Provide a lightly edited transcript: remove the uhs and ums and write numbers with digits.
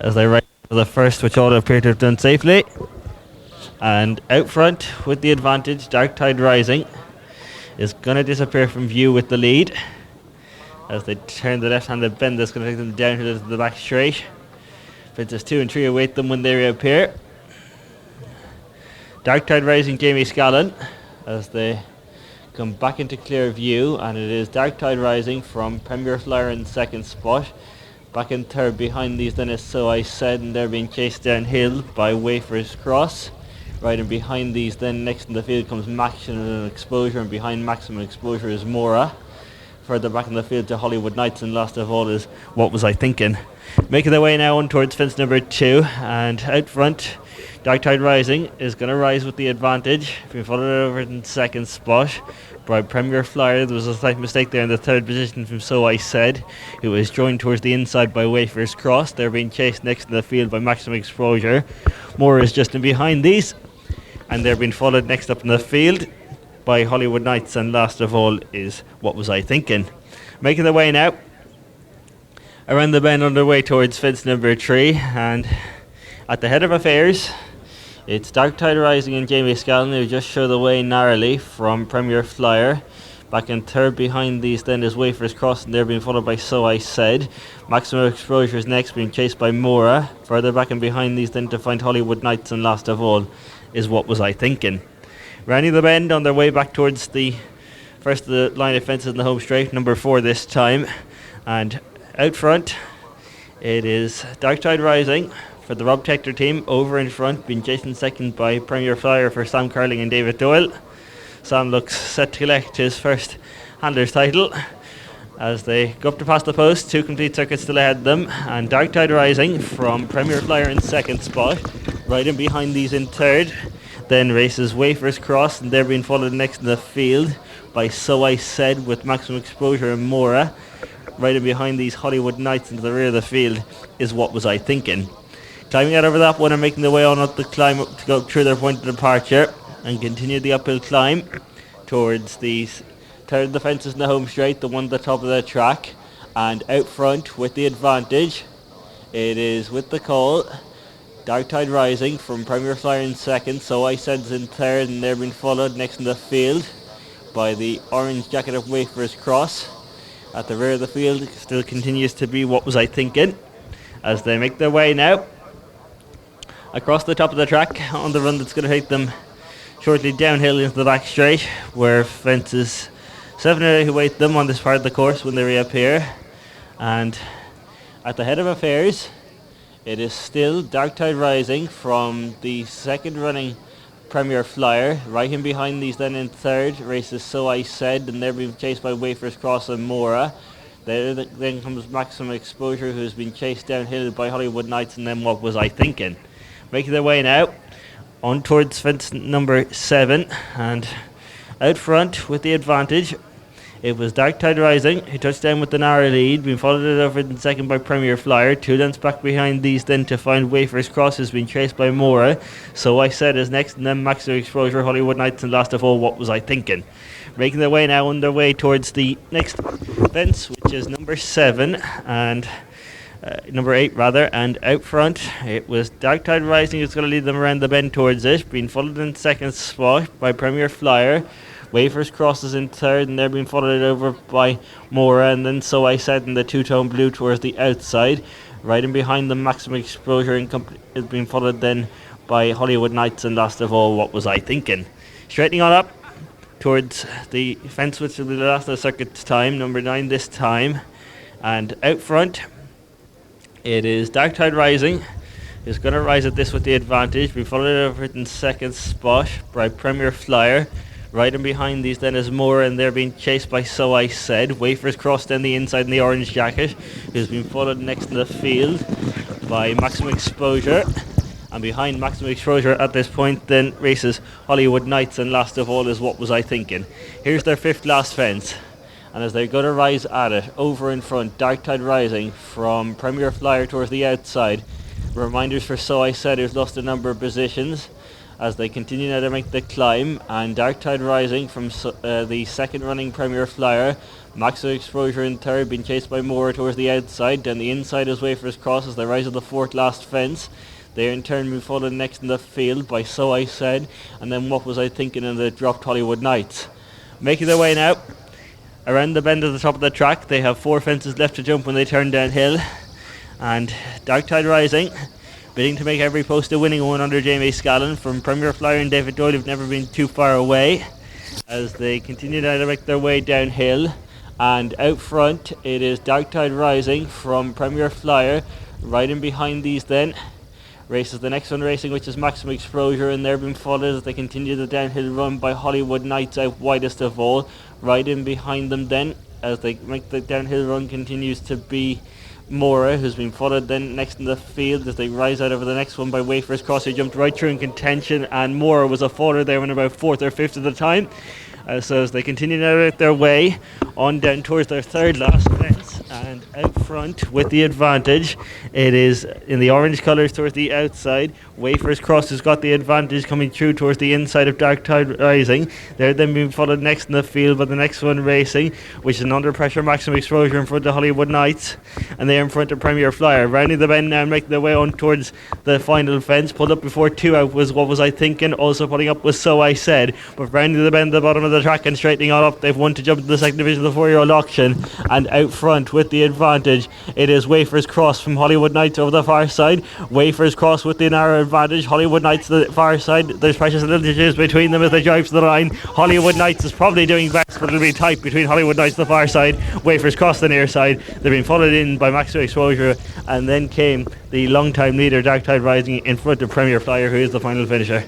as they ride for the first, which all appear to have done safely. And out front with the advantage, Dark Tide Rising is going to disappear from view with the lead. As they turn the left-handed bend, that's going to take them downhill to the back straight. Fences 2 and 3 await them when they reappear. Dark Tide Rising, Jamie Scallon, as they come back into clear view, and it is Dark Tide Rising from Premier Flyer in second spot. Back in third behind these then is So I Said, and they're being chased downhill by Wafers Cross. Right in behind these then next in the field comes Maximum Exposure, and behind Maximum Exposure is Mora. Further back in the field to Hollywood Nights, and last of all is What Was I Thinking. Making their way now on towards fence number 2, and out front Dark Tide Rising is going to rise with the advantage. Being followed over in second spot by Premier Flyer. There was a slight mistake there in the third position from So I Said, who was joined towards the inside by Wafers Cross. They're being chased next in the field by Maximum Exposure. Moore is just in behind these, and they're being followed next up in the field by Hollywood Nights, and last of all is What Was I Thinking. Making their way now around the bend on their way towards fence number 3, and at the head of affairs it's Dark Tide Rising and Jamie Scallon, who just show the way narrowly from Premier Flyer. Back in third behind these then is Wafers Cross, and they're being followed by So I Said. Maximum Exposure is next, being chased by Mora. Further back and behind these then to find Hollywood Nights, and last of all is What Was I Thinking. Rounding the bend on their way back towards the first of the line of fences in the home straight, number 4 this time. And out front it is Dark Tide Rising for the Rob Tector team, over in front, being chased in second by Premier Flyer for Sam Carling and David Doyle. Sam looks set to collect his first handler's title as they go up to pass the post. 2 complete circuits still ahead of them, and Dark Tide Rising from Premier Flyer in second spot. Right in behind these in third then races Wafers Cross, and they're being followed next in the field by So I Said with Maximum Exposure and Mora. Right in behind these Hollywood Nights into the rear of the field is What Was I Thinking. Climbing out over that one and making their way on up the climb up to go through their point of departure and continue the uphill climb towards the third of the fences in the home straight, the one at the top of the track. And out front with the advantage, it is with the call Dark Tide Rising from Premier Flyer in second, So I Said is in third, and they're being followed next in the field by the orange jacket of Wafers Cross. At the rear of the field still continues to be What Was I Thinking, as they make their way now across the top of the track on the run that's going to take them shortly downhill into the back straight, where fences 7 and 8 await them on this part of the course when they reappear. And at the head of affairs it is still Dark Tide Rising from the second running Premier Flyer. Right in behind these then in third races So I Said, and they're being chased by Wafers Cross and Mora. There then comes Maximum Exposure, who's been chased downhill by Hollywood Nights, and then What Was I Thinking. Making their way now on towards fence number 7, and out front with the advantage it was Dark Tide Rising, who touched down with the narrow lead, being followed over in second by Premier Flyer. 2 lengths back behind these then to find Wafers Cross, who's been chased by Mora. So I Said is next, and then Maximum Exposure, Hollywood Nights, and last of all What Was I Thinking. Making their way now on their way towards the next fence, which is number 7 and number 8 rather, and out front it was Dark Tide Rising who's going to lead them around the bend towards it, being followed in second spot by Premier Flyer. Wafers Cross is in third, and they're being followed over by Mora, and then So I Said in the two-tone blue towards the outside. Right in behind them, Maximum Exposure is being followed then by Hollywood Nights, and last of all What Was I Thinking. Straightening on up towards the fence, which will be the last of the circuit's time, number 9 this time. And out front it is Dark Tide Rising, who's going to rise at this with the advantage, being followed over in second spot by Premier Flyer. Right in behind these then is Moore, and they're being chased by So I Said. Wafers Cross down the inside in the orange jacket, who's been followed next in the field by Maximum Exposure. And behind Maximum Exposure at this point then races Hollywood Nights, and last of all is What Was I Thinking. Here's their 5th last fence, and as they're going to rise at it, over in front, Dark Tide Rising from Premier Flyer towards the outside. Reminders for So I Said, who's lost a number of positions, as they continue now to make the climb, and Dark Tide Rising from the second running Premier Flyer. Maximum Exposure in third, being chased by Moore towards the outside. Then the inside is Wafers Cross as they rise to the fourth last fence. They in turn move forward next in the field by So I Said, and then What Was I Thinking, in the dropped Hollywood Nights. Making their way now around the bend at the top of the track. They have 4 fences left to jump when they turn downhill, and Dark Tide Rising bidding to make every post a winning one under Jamie Scallon. From Premier Flyer and David Doyle have never been too far away as they continue now to make their way downhill. And out front it is Dark Tide Rising from Premier Flyer. Right in behind these then races the next one racing, which is Maximum Exposure, and they're being followed as they continue the downhill run by Hollywood Nights out widest of all. Right in behind them then as they make the downhill run continues to be Mora, who's been followed then next in the field as they rise out over the next one by Wafers Cross, who jumped right through in contention, and Mora was a faller there in about 4th or 5th at the time. So as they continue to make their way on down towards their third last fence, and out front with the advantage, it is in the orange colours towards the outside. Wafers Cross has got the advantage coming through towards the inside of Dark Tide Rising. They're then being followed next in the field by the next one racing, which is an under pressure Maximum Exposure in front of Hollywood Nights, and they are in front of Premier Flyer. Rounding the bend now and making their way on towards the final fence. Pulled up before 2 out was What Was I Thinking, also pulling up was So I Said, but rounding the bend at the bottom of the track and straightening all up, they've won to jump to the second division of the 4-year-old auction. And out front with the advantage, it is Wafers Cross from Hollywood Nights over the far side. Wafers Cross with the narrow advantage, Hollywood Nights to the far side. There's precious little inches between them as they drive to the line. Hollywood Nights is probably doing best, but it'll be tight between Hollywood Nights to the far side, Wafers Cross the near side. They've been followed in by Maximum Exposure, and then came the long time leader Dark Tide Rising in front of Premier Flyer, who is the final finisher.